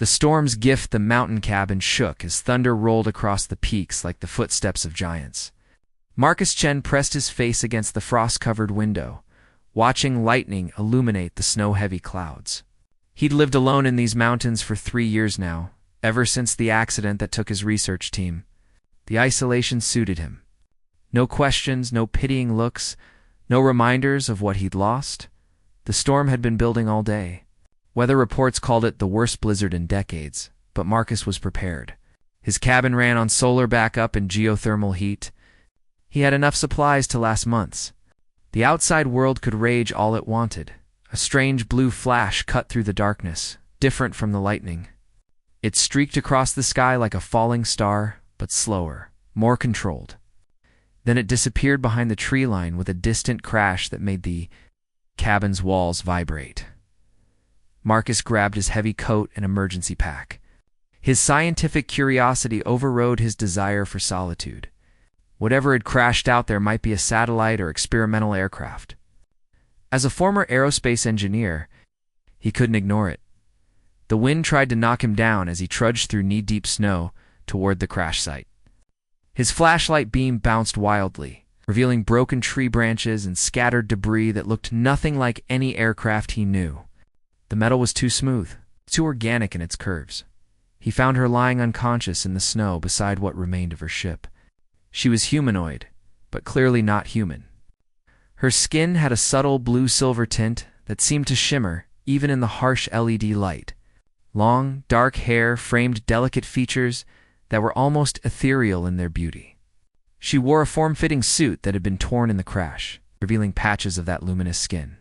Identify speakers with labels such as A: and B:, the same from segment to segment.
A: The storm's gift, the mountain cabin, shook as thunder rolled across the peaks like the footsteps of giants. Marcus Chen pressed his face against the frost-covered window, watching lightning illuminate the snow-heavy clouds. He'd lived alone in these mountains for 3 years now, ever since the accident that took his research team. The isolation suited him. No questions, no pitying looks, no reminders of what he'd lost. The storm had been building all day. Weather reports called it the worst blizzard in decades, but Marcus was prepared. His cabin ran on solar backup and geothermal heat. He had enough supplies to last months. The outside world could rage all it wanted. A strange blue flash cut through the darkness, different from the lightning. It streaked across the sky like a falling star, but slower, more controlled. Then it disappeared behind the tree line with a distant crash that made the cabin's walls vibrate. Marcus grabbed his heavy coat and emergency pack. His scientific curiosity overrode his desire for solitude. Whatever had crashed out there might be a satellite or experimental aircraft. As a former aerospace engineer, he couldn't ignore it. The wind tried to knock him down as he trudged through knee-deep snow toward the crash site. His flashlight beam bounced wildly, revealing broken tree branches and scattered debris that looked nothing like any aircraft he knew. The metal was too smooth, too organic in its curves. He found her lying unconscious in the snow beside what remained of her ship. She was humanoid, but clearly not human. Her skin had a subtle blue-silver tint that seemed to shimmer even in the harsh LED light. Long, dark hair framed delicate features that were almost ethereal in their beauty. She wore a form-fitting suit that had been torn in the crash, revealing patches of that luminous skin.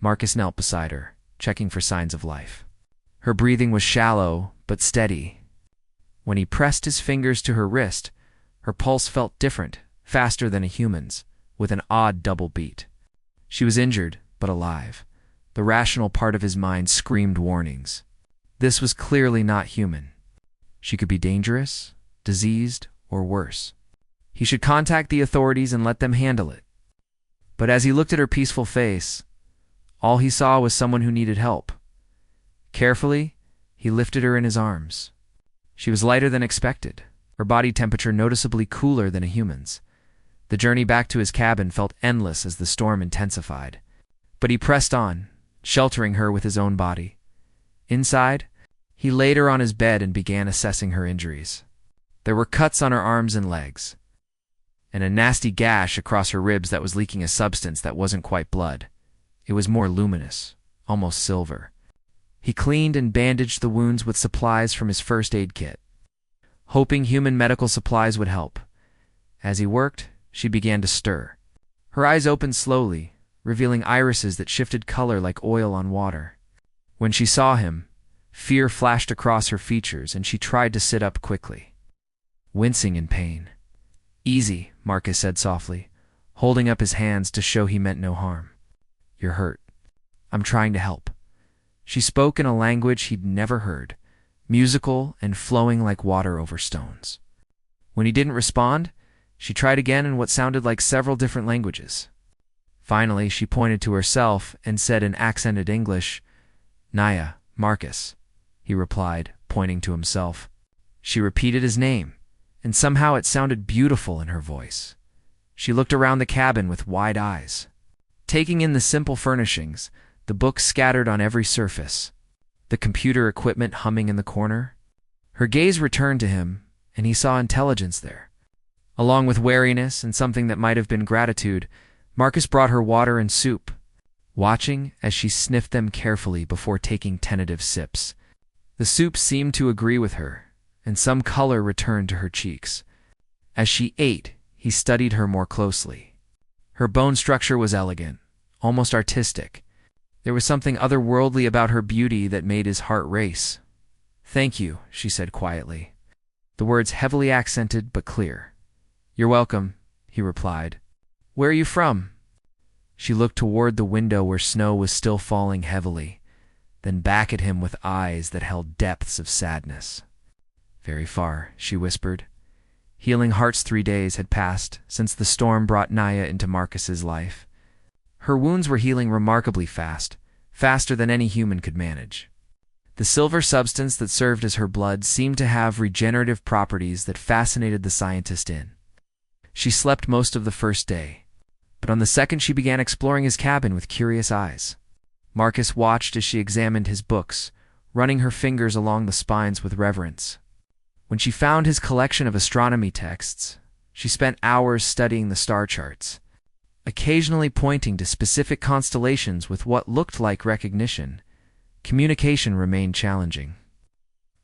A: Marcus knelt beside her, checking for signs of life. Her breathing was shallow but steady. When he pressed his fingers to her wrist, her pulse felt different, faster than a human's, with an odd double beat. She was injured, but alive. The rational part of his mind screamed warnings. This was clearly not human. She could be dangerous, diseased, or worse. He should contact the authorities and let them handle it. But as he looked at her peaceful face, all he saw was someone who needed help. Carefully, he lifted her in his arms. She was lighter than expected, her body temperature noticeably cooler than a human's. The journey back to his cabin felt endless as the storm intensified. But he pressed on, sheltering her with his own body. Inside, he laid her on his bed and began assessing her injuries. There were cuts on her arms and legs, and a nasty gash across her ribs that was leaking a substance that wasn't quite blood. It was more luminous, almost silver. He cleaned and bandaged the wounds with supplies from his first aid kit, hoping human medical supplies would help. As he worked, she began to stir. Her eyes opened slowly, revealing irises that shifted color like oil on water. When she saw him, fear flashed across her features and she tried to sit up quickly, wincing in pain. "Easy," Marcus said softly, holding up his hands to show he meant no harm. "You're hurt. I'm trying to help." She spoke in a language he'd never heard, musical and flowing like water over stones. When he didn't respond, she tried again in what sounded like several different languages. Finally, she pointed to herself and said in accented English, "Naya, Marcus," he replied, pointing to himself. She repeated his name, and somehow it sounded beautiful in her voice. She looked around the cabin with wide eyes, taking in the simple furnishings, the books scattered on every surface, the computer equipment humming in the corner. Her gaze returned to him, and he saw intelligence there. Along with wariness and something that might have been gratitude, Marcus brought her water and soup, watching as she sniffed them carefully before taking tentative sips. The soup seemed to agree with her, and some color returned to her cheeks. As she ate, he studied her more closely. Her bone structure was elegant, almost artistic. There was something otherworldly about her beauty that made his heart race. "Thank you," she said quietly, the words heavily accented but clear. "You're welcome," he replied. "Where are you from?" She looked toward the window where snow was still falling heavily, then back at him with eyes that held depths of sadness. "Very far," she whispered. Healing Heart's 3 days had passed since the storm brought Naya into Marcus's life. Her wounds were healing remarkably fast, faster than any human could manage. The silver substance that served as her blood seemed to have regenerative properties that fascinated the scientist in. She slept most of the first day, but on the second she began exploring his cabin with curious eyes. Marcus watched as she examined his books, running her fingers along the spines with reverence. When she found his collection of astronomy texts, she spent hours studying the star charts, occasionally pointing to specific constellations with what looked like recognition. Communication remained challenging,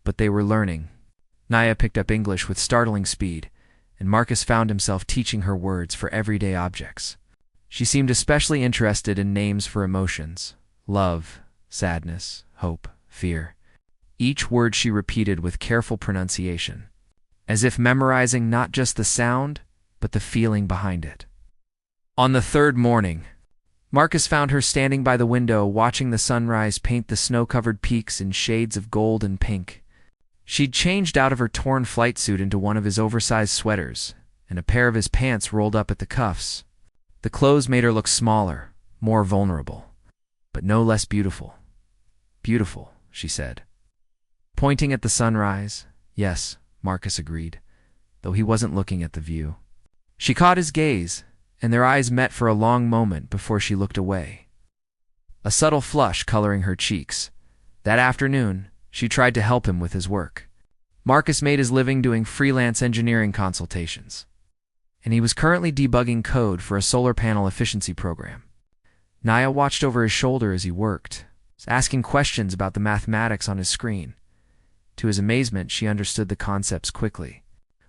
A: but they were learning. Naya picked up English with startling speed, and Marcus found himself teaching her words for everyday objects. She seemed especially interested in names for emotions: love, sadness, hope, fear. Each word she repeated with careful pronunciation, as if memorizing not just the sound, but the feeling behind it. On the third morning, Marcus found her standing by the window watching the sunrise paint the snow-covered peaks in shades of gold and pink. She'd changed out of her torn flight suit into one of his oversized sweaters, and a pair of his pants rolled up at the cuffs. The clothes made her look smaller, more vulnerable, but no less beautiful. "Beautiful," she said, pointing at the sunrise. "Yes," Marcus agreed, though he wasn't looking at the view. She caught his gaze, and their eyes met for a long moment before she looked away, a subtle flush coloring her cheeks. That afternoon, she tried to help him with his work. Marcus made his living doing freelance engineering consultations, and he was currently debugging code for a solar panel efficiency program. Naya watched over his shoulder as he worked, asking questions about the mathematics on his screen. To his amazement, she understood the concepts quickly.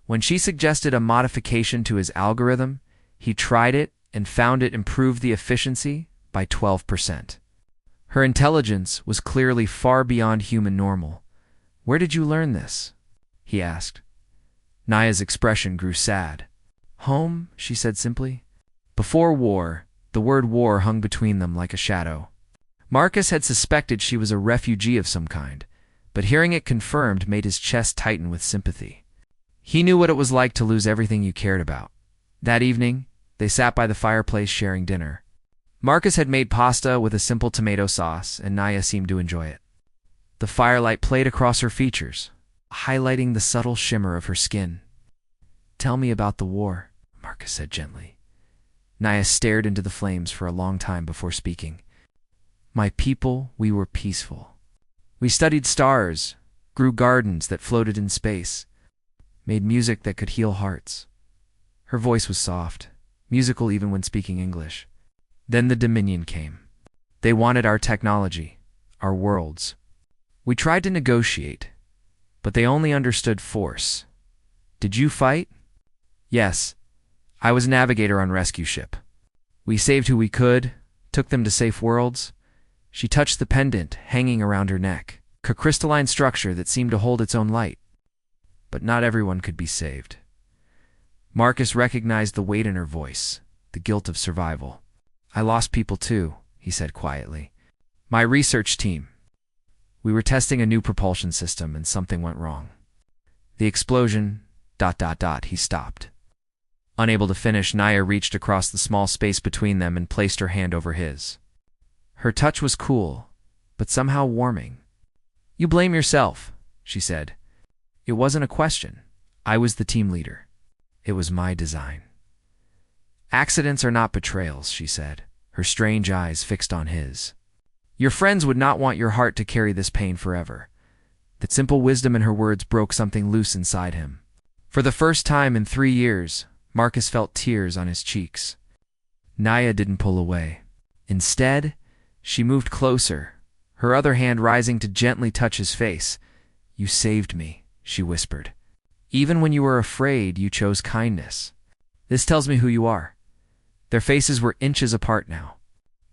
A: When she suggested a modification to his algorithm, he tried it and found it improved the efficiency by 12%. Her intelligence was clearly far beyond human normal. "Where did you learn this?" he asked. Naya's expression grew sad. "Home," she said simply. Before war, the word war hung between them like a shadow. Marcus had suspected she was a refugee of some kind, but hearing it confirmed made his chest tighten with sympathy. He knew what it was like to lose everything you cared about. That evening, they sat by the fireplace sharing dinner. Marcus had made pasta with a simple tomato sauce, and Naya seemed to enjoy it. The firelight played across her features, highlighting the subtle shimmer of her skin. "Tell me about the war," Marcus said gently. Naya stared into the flames for a long time before speaking. "My people, we were peaceful. We studied stars, grew gardens that floated in space, made music that could heal hearts." Her voice was soft, musical even when speaking English. "Then the Dominion came. They wanted our technology, our worlds. We tried to negotiate, but they only understood force. Did you fight?" "Yes. I was a navigator on rescue ship. We saved who we could, took them to safe worlds." She touched the pendant hanging around her neck, a crystalline structure that seemed to hold its own light. "But not everyone could be saved." Marcus recognized the weight in her voice, the guilt of survival. "I lost people too," he said quietly. "My research team. We were testing a new propulsion system and something went wrong. The explosion, ... He stopped. Unable to finish, Naya reached across the small space between them and placed her hand over his. Her touch was cool, but somehow warming. "You blame yourself," she said. "It wasn't a question. I was the team leader. It was my design." "Accidents are not betrayals," she said, her strange eyes fixed on his. "Your friends would not want your heart to carry this pain forever." That simple wisdom in her words broke something loose inside him. For the first time in 3 years, Marcus felt tears on his cheeks. Naya didn't pull away. Instead, she moved closer, her other hand rising to gently touch his face. "You saved me," she whispered. "Even when you were afraid, you chose kindness. This tells me who you are." Their faces were inches apart now.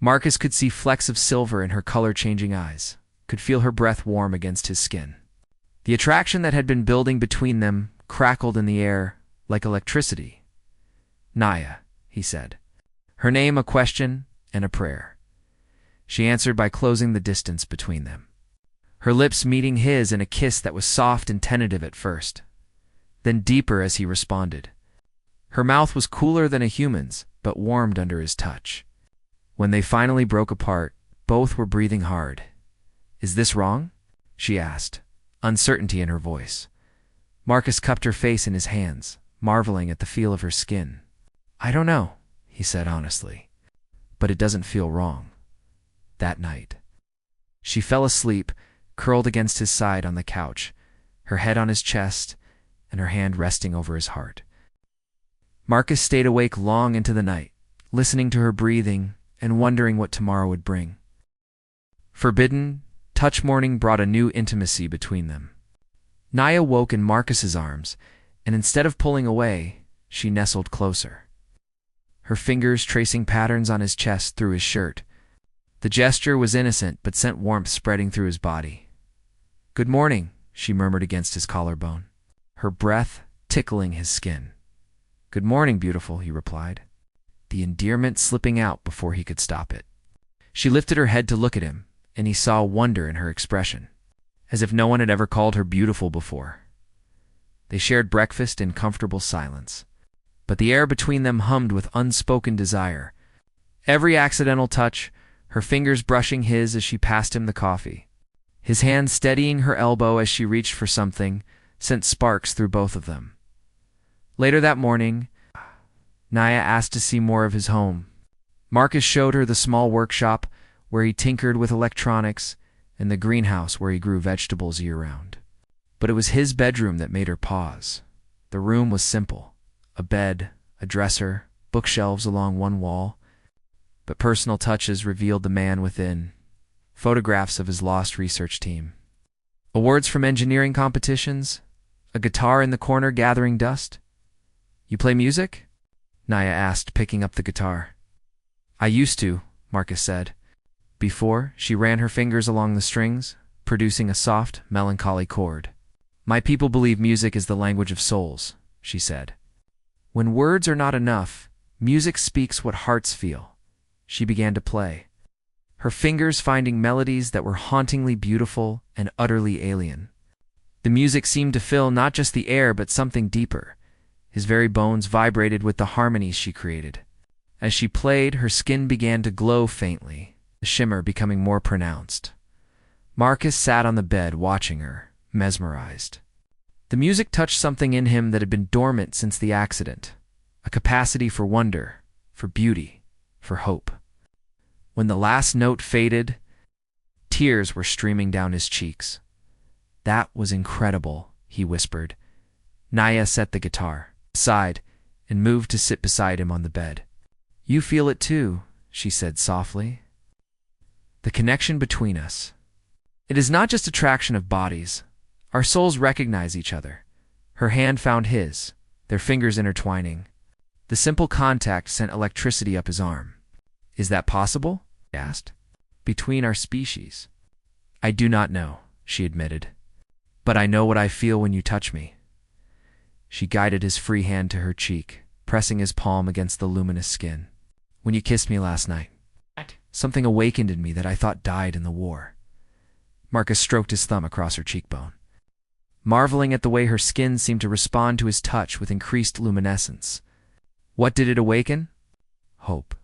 A: Marcus could see flecks of silver in her color-changing eyes, could feel her breath warm against his skin. The attraction that had been building between them crackled in the air like electricity. "Naya," he said, her name a question and a prayer. She answered by closing the distance between them, her lips meeting his in a kiss that was soft and tentative at first, then deeper as he responded. Her mouth was cooler than a human's, but warmed under his touch. When they finally broke apart, both were breathing hard. "Is this wrong?" she asked, uncertainty in her voice. Marcus cupped her face in his hands, marveling at the feel of her skin. I don't know, he said honestly, but it doesn't feel wrong. That night. She fell asleep, curled against his side on the couch, her head on his chest and her hand resting over his heart. Marcus stayed awake long into the night, listening to her breathing and wondering what tomorrow would bring. Forbidden, touch morning brought a new intimacy between them. Naya woke in Marcus's arms, and instead of pulling away, she nestled closer. Her fingers tracing patterns on his chest through his shirt. The gesture was innocent but sent warmth spreading through his body. Good morning, she murmured against his collarbone, her breath tickling his skin. Good morning, beautiful, he replied, the endearment slipping out before he could stop it. She lifted her head to look at him, and he saw wonder in her expression, as if no one had ever called her beautiful before. They shared breakfast in comfortable silence, but the air between them hummed with unspoken desire. Every accidental touch, her fingers brushing his as she passed him the coffee, his hand steadying her elbow as she reached for something, sent sparks through both of them. Later that morning, Naya asked to see more of his home. Marcus showed her the small workshop where he tinkered with electronics and the greenhouse where he grew vegetables year-round. But it was his bedroom that made her pause. The room was simple. A bed, a dresser, bookshelves along one wall. But personal touches revealed the man within. Photographs of his lost research team. Awards from engineering competitions. A guitar in the corner gathering dust. You play music? Naya asked, picking up the guitar. I used to, Marcus said. Before, she ran her fingers along the strings, producing a soft, melancholy chord. My people believe music is the language of souls, she said. When words are not enough, music speaks what hearts feel. She began to play, her fingers finding melodies that were hauntingly beautiful and utterly alien. The music seemed to fill not just the air but something deeper. His very bones vibrated with the harmonies she created. As she played, her skin began to glow faintly, the shimmer becoming more pronounced. Marcus sat on the bed watching her, mesmerized. The music touched something in him that had been dormant since the accident, a capacity for wonder, for beauty, for hope. When the last note faded, tears were streaming down his cheeks. That was incredible, he whispered. Naya set the guitar aside and moved to sit beside him on the bed. You feel it too, she said softly. The connection between us. It is not just attraction of bodies. Our souls recognize each other. Her hand found his, their fingers intertwining. The simple contact sent electricity up his arm. Is that possible? He asked. Between our species. I do not know, she admitted. But I know what I feel when you touch me. She guided his free hand to her cheek, pressing his palm against the luminous skin. When you kissed me last night, something awakened in me that I thought died in the war. Marcus stroked his thumb across her cheekbone, marveling at the way her skin seemed to respond to his touch with increased luminescence. What did it awaken? Hope,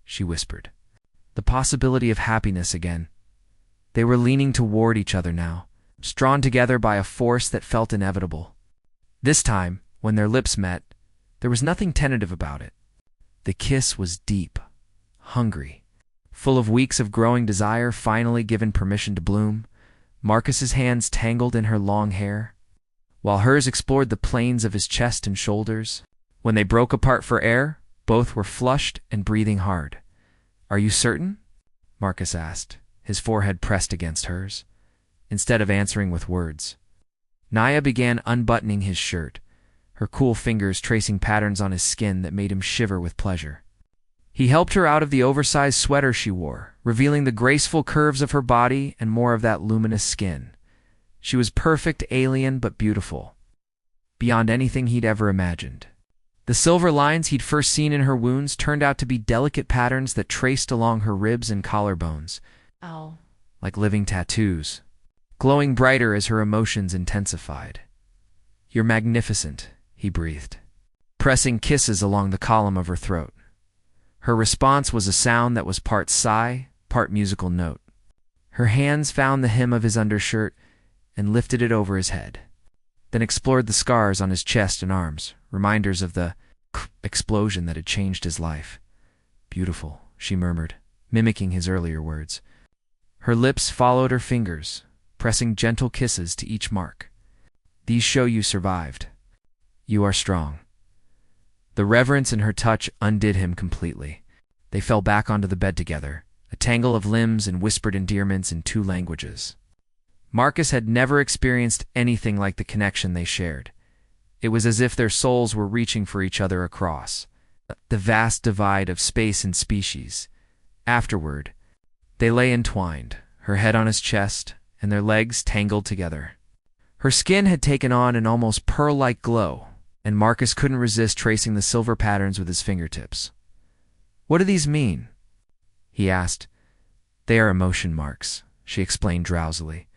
A: she whispered. The possibility of happiness again. They were leaning toward each other now, drawn together by a force that felt inevitable. This time, when their lips met, there was nothing tentative about it. The kiss was deep, hungry, full of weeks of growing desire finally given permission to bloom. Marcus's hands tangled in her long hair, while hers explored the planes of his chest and shoulders. When they broke apart for air, both were flushed and breathing hard. Are you certain? Marcus asked, his forehead pressed against hers, instead of answering with words. Naya began unbuttoning his shirt, her cool fingers tracing patterns on his skin that made him shiver with pleasure. He helped her out of the oversized sweater she wore, revealing the graceful curves of her body and more of that luminous skin. She was perfect, alien, but beautiful, beyond anything he'd ever imagined. The silver lines he'd first seen in her wounds turned out to be delicate patterns that traced along her ribs and collarbones, like living tattoos, glowing brighter as her emotions intensified. You're magnificent, he breathed, pressing kisses along the column of her throat. Her response was a sound that was part sigh, part musical note. Her hands found the hem of his undershirt, and lifted it over his head, then explored the scars on his chest and arms, reminders of the explosion that had changed his life. "Beautiful," she murmured, mimicking his earlier words. Her lips followed her fingers, pressing gentle kisses to each mark. "These show you survived. You are strong." The reverence in her touch undid him completely. They fell back onto the bed together, a tangle of limbs and whispered endearments in 2 languages. Marcus had never experienced anything like the connection they shared. It was as if their souls were reaching for each other across the vast divide of space and species. Afterward, they lay entwined, her head on his chest and their legs tangled together. Her skin had taken on an almost pearl-like glow, and Marcus couldn't resist tracing the silver patterns with his fingertips. "What do these mean?" he asked. "They are emotion marks," she explained drowsily.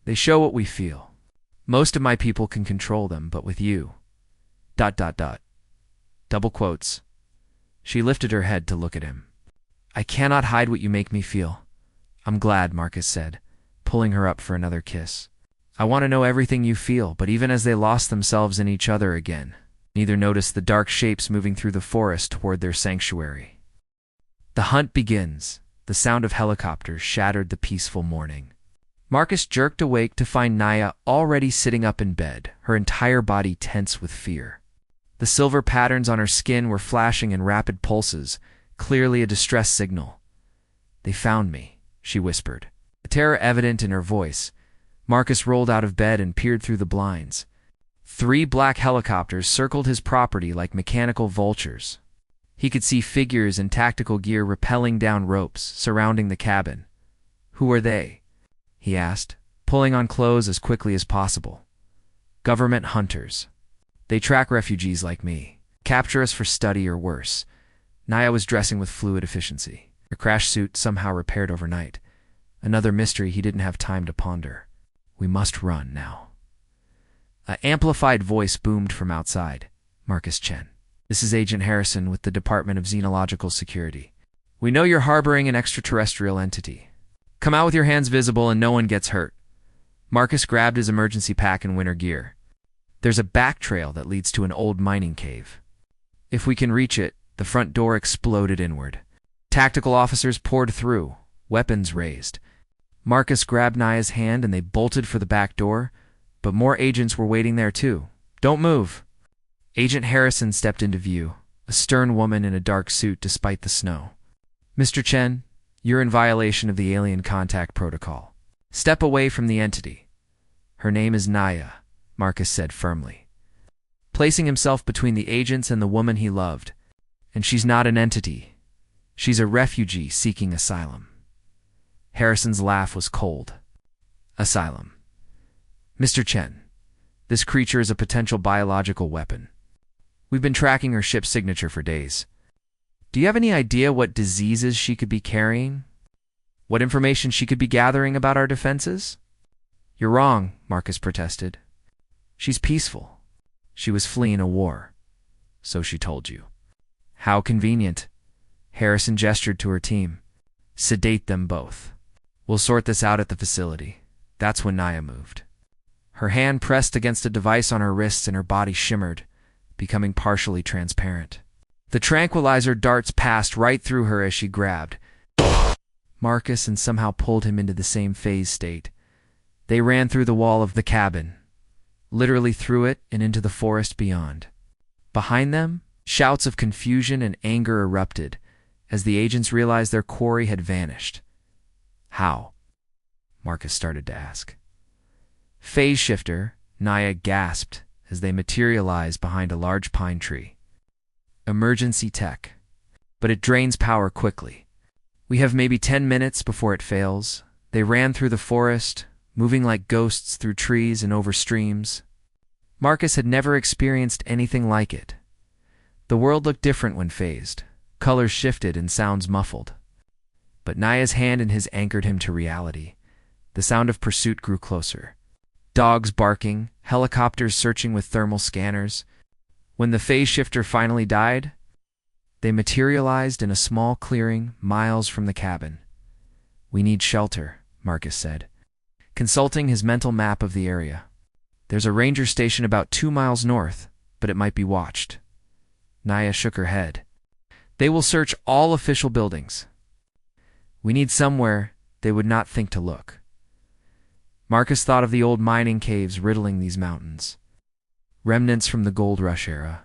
A: "They show what we feel. Most of my people can control them, but with you... ... Double quotes. She lifted her head to look at him. "I cannot hide what you make me feel." "I'm glad," Marcus said, pulling her up for another kiss. "I want to know everything you feel," but even as they lost themselves in each other again, neither noticed the dark shapes moving through the forest toward their sanctuary. The hunt begins. The sound of helicopters shattered the peaceful morning. Marcus jerked awake to find Naya already sitting up in bed, her entire body tense with fear. The silver patterns on her skin were flashing in rapid pulses, clearly a distress signal. "They found me," she whispered, the terror evident in her voice. Marcus rolled out of bed and peered through the blinds. 3 black helicopters circled his property like mechanical vultures. He could see figures in tactical gear rappelling down ropes, surrounding the cabin. "Who are they?" he asked, pulling on clothes as quickly as possible. "Government hunters. They track refugees like me, capture us for study or worse." Naya was dressing with fluid efficiency, her crash suit somehow repaired overnight. Another mystery he didn't have time to ponder. "We must run now." An amplified voice boomed from outside. "Marcus Chen. This is Agent Harrison with the Department of Xenological Security. We know you're harboring an extraterrestrial entity. Come out with your hands visible and no one gets hurt." Marcus grabbed his emergency pack and winter gear. "There's a back trail that leads to an old mining cave. If we can reach it..." The front door exploded inward. Tactical officers poured through, weapons raised. Marcus grabbed Naya's hand and they bolted for the back door, but more agents were waiting there too. "Don't move." Agent Harrison stepped into view, a stern woman in a dark suit despite the snow. "Mr. Chen, you're in violation of the alien contact protocol. Step away from the entity." "Her name is Naya," Marcus said firmly, placing himself between the agents and the woman he loved. "And she's not an entity. She's a refugee seeking asylum." Harrison's laugh was cold. "Asylum. Mr. Chen, this creature is a potential biological weapon. We've been tracking her ship's signature for days. Do you have any idea what diseases she could be carrying? What information she could be gathering about our defenses?" "You're wrong," Marcus protested. "She's peaceful. She was fleeing a war. So she told you." "How convenient." Harrison gestured to her team. "Sedate them both. We'll sort this out at the facility." That's when Naya moved. Her hand pressed against a device on her wrists and her body shimmered, becoming partially transparent. The tranquilizer darts passed right through her as she grabbed Marcus and somehow pulled him into the same phase state. They ran through the wall of the cabin, literally through it and into the forest beyond. Behind them, shouts of confusion and anger erupted as the agents realized their quarry had vanished. "How?" Marcus started to ask. "Phase shifter," Naya gasped as they materialized behind a large pine tree. "Emergency tech. But it drains power quickly. We have maybe 10 minutes before it fails." They ran through the forest, moving like ghosts through trees and over streams. Marcus had never experienced anything like it. The world looked different when phased. Colors shifted and sounds muffled. But Naya's hand in his anchored him to reality. The sound of pursuit grew closer. Dogs barking, helicopters searching with thermal scanners. When the phase shifter finally died, they materialized in a small clearing miles from the cabin. "We need shelter," Marcus said. consulting his mental map of the area. There's a ranger station about 2 miles north, but it might be watched. Naya shook her head. They will search all official buildings. We need somewhere they would not think to look. Marcus thought of the old mining caves riddling these mountains. Remnants from the gold rush era.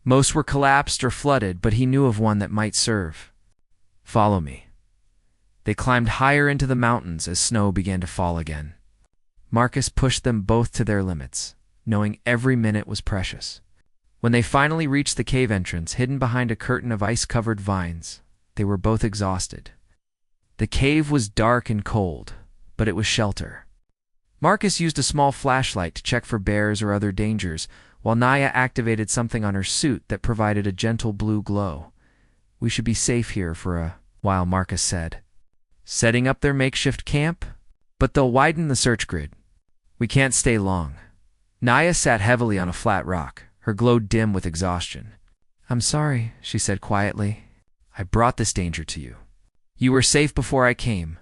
A: Most were collapsed or flooded, but he knew of one that might serve. Follow me. They climbed higher into the mountains as snow began to fall again. Marcus pushed them both to their limits, knowing every minute was precious. When they finally reached the cave entrance, hidden behind a curtain of ice-covered vines, they were both exhausted. The cave was dark and cold, but it was shelter. Marcus used a small flashlight to check for bears or other dangers, while Naya activated something on her suit that provided a gentle blue glow. We should be safe here for a while, Marcus said. Setting up their makeshift camp? But they'll widen the search grid. We can't stay long. Naya sat heavily on a flat rock, her glow dim with exhaustion. I'm sorry, she said quietly. I brought this danger to you. You were safe before I came.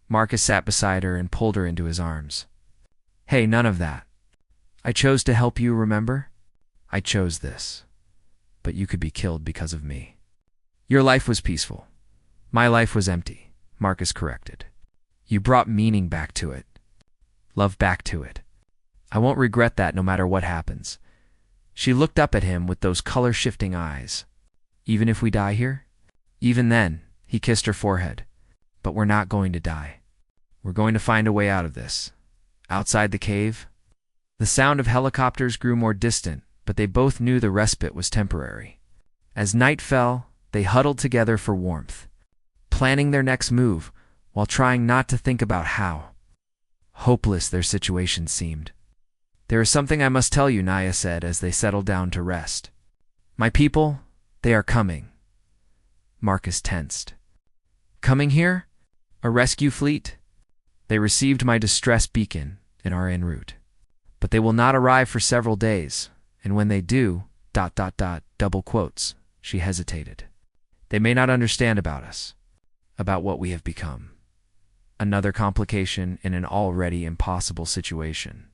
A: Marcus sat beside her and pulled her into his arms. Hey, none of that. I chose to help you, remember? I chose this. But you could be killed because of me. Your life was peaceful. My life was empty, Marcus corrected. You brought meaning back to it. Love back to it. I won't regret that no matter what happens. She looked up at him with those color-shifting eyes. Even if we die here? Even then, he kissed her forehead. But we're not going to die. We're going to find a way out of this. Outside the cave? The sound of helicopters grew more distant, but they both knew the respite was temporary. As night fell, they huddled together for warmth, planning their next move while trying not to think about how hopeless their situation seemed. There is something I must tell you, Naya said as they settled down to rest. My people, they are coming. Marcus tensed. Coming here? A rescue fleet? They received my distress beacon and are en route. But they will not arrive for several days, and when they do, ... double quotes, she hesitated. They may not understand about us, about what we have become. Another complication in an already impossible situation.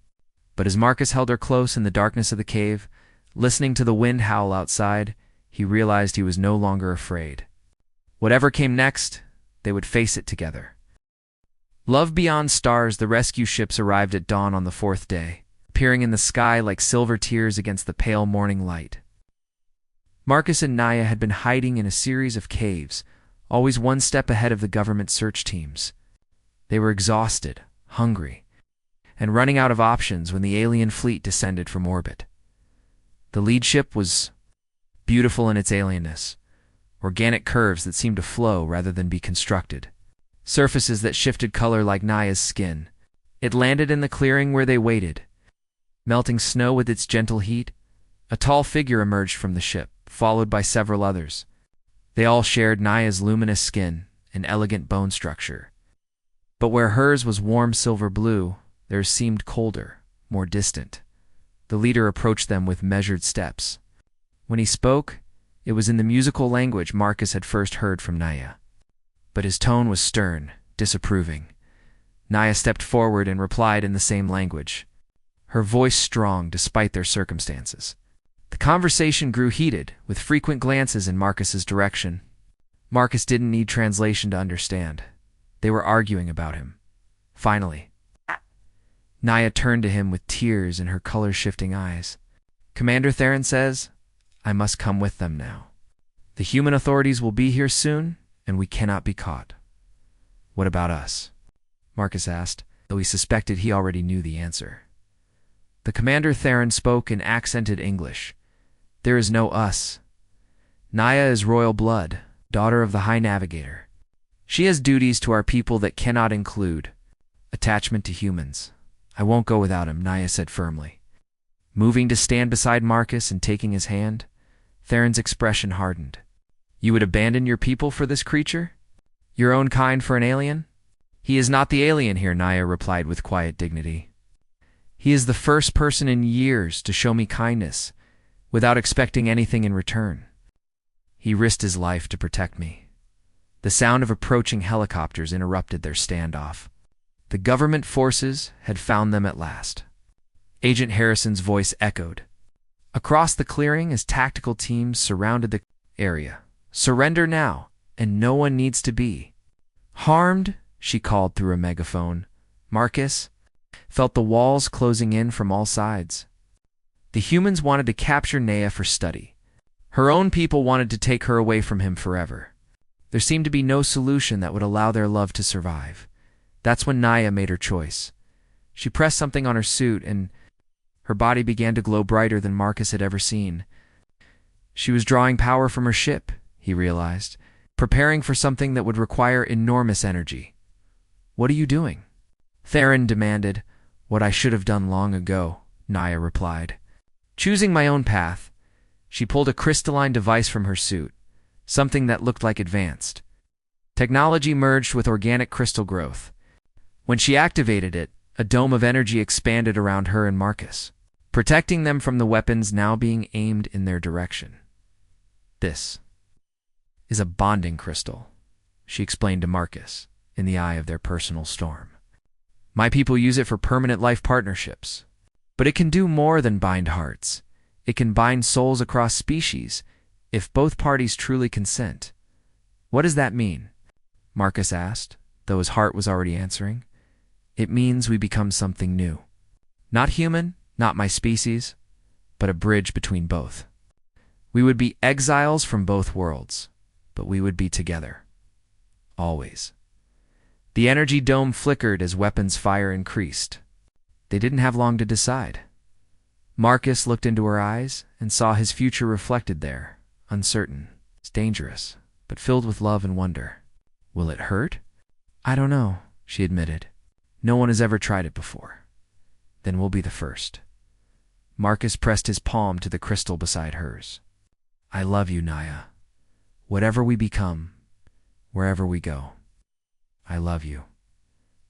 A: But as Marcus held her close in the darkness of the cave, listening to the wind howl outside, he realized he was no longer afraid. Whatever came next, they would face it together. Love beyond stars, the rescue ships arrived at dawn on the 4th day, appearing in the sky like silver tears against the pale morning light. Marcus and Naya had been hiding in a series of caves, always one step ahead of the government search teams. They were exhausted, hungry, and running out of options when the alien fleet descended from orbit. The lead ship was beautiful in its alienness, organic curves that seemed to flow rather than be constructed, surfaces that shifted color like Naya's skin. It landed in the clearing where they waited, melting snow with its gentle heat. A tall figure emerged from the ship, followed by several others. They all shared Naya's luminous skin and elegant bone structure. But where hers was warm silver blue, theirs seemed colder, more distant. The leader approached them with measured steps. When he spoke, it was in the musical language Marcus had first heard from Naya. But his tone was stern, disapproving. Naya stepped forward and replied in the same language, her voice strong despite their circumstances. The conversation grew heated, with frequent glances in Marcus's direction. Marcus didn't need translation to understand. They were arguing about him. Finally, Naya turned to him with tears in her color-shifting eyes. Commander Theron says, I must come with them now. The human authorities will be here soon, and we cannot be caught. What about us? Marcus asked, though he suspected he already knew the answer. The Commander Theron spoke in accented English. There is no us. Naya is royal blood, daughter of the High Navigator. She has duties to our people that cannot include attachment to humans. I won't go without him, Naya said firmly. Moving to stand beside Marcus and taking his hand, Theron's expression hardened. You would abandon your people for this creature? Your own kind for an alien? He is not the alien here, Naya replied with quiet dignity. He is the first person in years to show me kindness, without expecting anything in return. He risked his life to protect me. The sound of approaching helicopters interrupted their standoff. The government forces had found them at last. Agent Harrison's voice echoed across the clearing as tactical teams surrounded the area. "Surrender now, and no one needs to be harmed," she called through a megaphone. Marcus felt the walls closing in from all sides. The humans wanted to capture Naya for study. Her own people wanted to take her away from him forever. There seemed to be no solution that would allow their love to survive. That's when Naya made her choice. She pressed something on her suit, and her body began to glow brighter than Marcus had ever seen. She was drawing power from her ship, he realized, preparing for something that would require enormous energy. "What are you doing?" Theron demanded. "What I should have done long ago," Naya replied. Choosing my own path, she pulled a crystalline device from her suit, something that looked like advanced technology merged with organic crystal growth. When she activated it, a dome of energy expanded around her and Marcus, protecting them from the weapons now being aimed in their direction. "This is a bonding crystal," she explained to Marcus, in the eye of their personal storm. "My people use it for permanent life partnerships. But it can do more than bind hearts. It can bind souls across species, if both parties truly consent." "What does that mean?" Marcus asked, though his heart was already answering. "It means we become something new. Not human, not my species, but a bridge between both. We would be exiles from both worlds, but we would be together. Always." The energy dome flickered as weapons fire increased. They didn't have long to decide. Marcus looked into her eyes and saw his future reflected there, uncertain. It's dangerous, but filled with love and wonder. "Will it hurt?" "I don't know," she admitted. "No one has ever tried it before." "Then we'll be the first." Marcus pressed his palm to the crystal beside hers. "I love you, Naya. Whatever we become, wherever we go, I love you."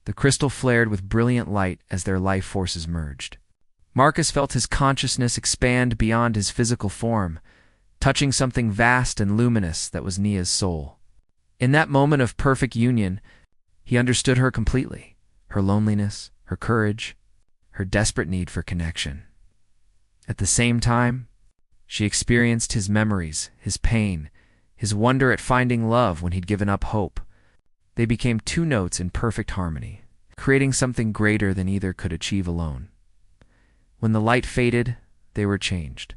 A: The crystal flared with brilliant light as their life forces merged. Marcus felt his consciousness expand beyond his physical form, touching something vast and luminous that was Nia's soul. In that moment of perfect union, he understood her completely, her loneliness, her courage, her desperate need for connection. At the same time, she experienced his memories, his pain, his wonder at finding love when he'd given up hope. They became two notes in perfect harmony, creating something greater than either could achieve alone. When the light faded, they were changed.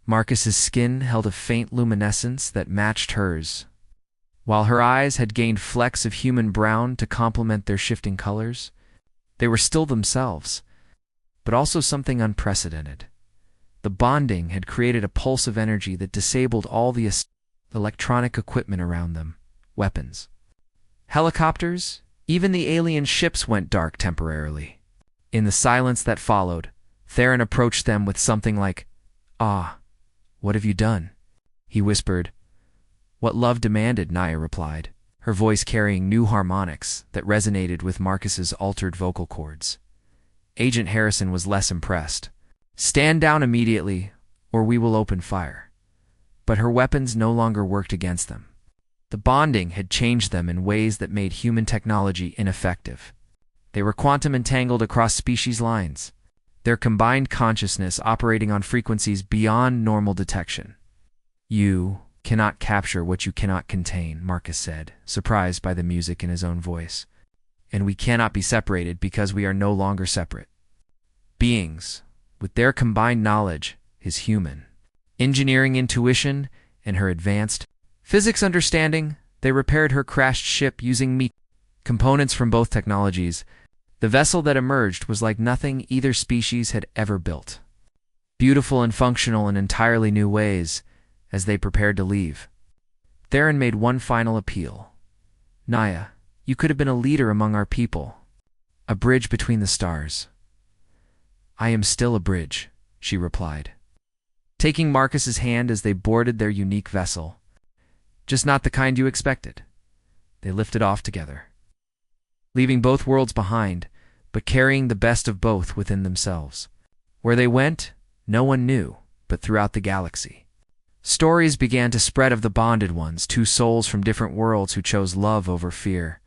A: Marcus's skin held a faint luminescence that matched hers, while her eyes had gained flecks of human brown to complement their shifting colors. They were still themselves, but also something unprecedented. The bonding had created a pulse of energy that disabled all the electronic equipment around them, weapons, helicopters, even the alien ships went dark temporarily. In the silence that followed, Theron approached them with something like, "Ah, what have you done?" He whispered. "What love demanded," Naya replied, her voice carrying new harmonics that resonated with Marcus's altered vocal cords. Agent Harrison was less impressed. "Stand down immediately, or we will open fire." But her weapons no longer worked against them. The bonding had changed them in ways that made human technology ineffective. They were quantum entangled across species lines, their combined consciousness operating on frequencies beyond normal detection. "You cannot capture what you cannot contain," Marcus said, surprised by the music in his own voice. "And we cannot be separated because we are no longer separate. Beings, with their combined knowledge, his human, engineering intuition, and her advanced physics understanding, they repaired her crashed ship using components from both technologies. The vessel that emerged was like nothing either species had ever built. Beautiful and functional in entirely new ways. As they prepared to leave, Theron made one final appeal. "Naya, you could have been a leader among our people, a bridge between the stars." "I am still a bridge," she replied, taking Marcus's hand as they boarded their unique vessel. "Just not the kind you expected." They lifted off together, leaving both worlds behind, but carrying the best of both within themselves. Where they went, no one knew, but throughout the galaxy, stories began to spread of the bonded ones, two souls from different worlds who chose love over fear,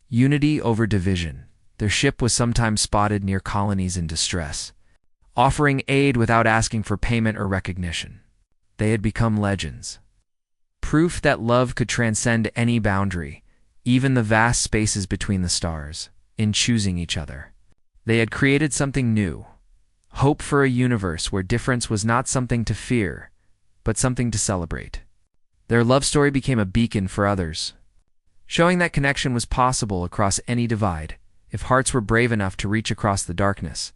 A: unity over division, Their ship was sometimes spotted near colonies in distress, offering aid without asking for payment or recognition. They had become legends. Proof that love could transcend any boundary, even the vast spaces between the stars, in choosing each other. They had created something new, hope for a universe where difference was not something to fear, but something to celebrate. Their love story became a beacon for others, showing that connection was possible across any divide. If hearts were brave enough to reach across the darkness,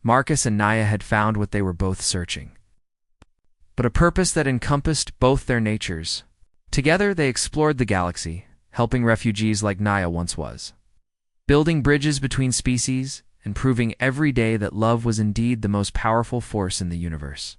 A: Marcus and Naya had found what they were both searching. But a purpose that encompassed both their natures. Together they explored the galaxy, helping refugees like Naya once was, building bridges between species and proving every day that love was indeed the most powerful force in the universe.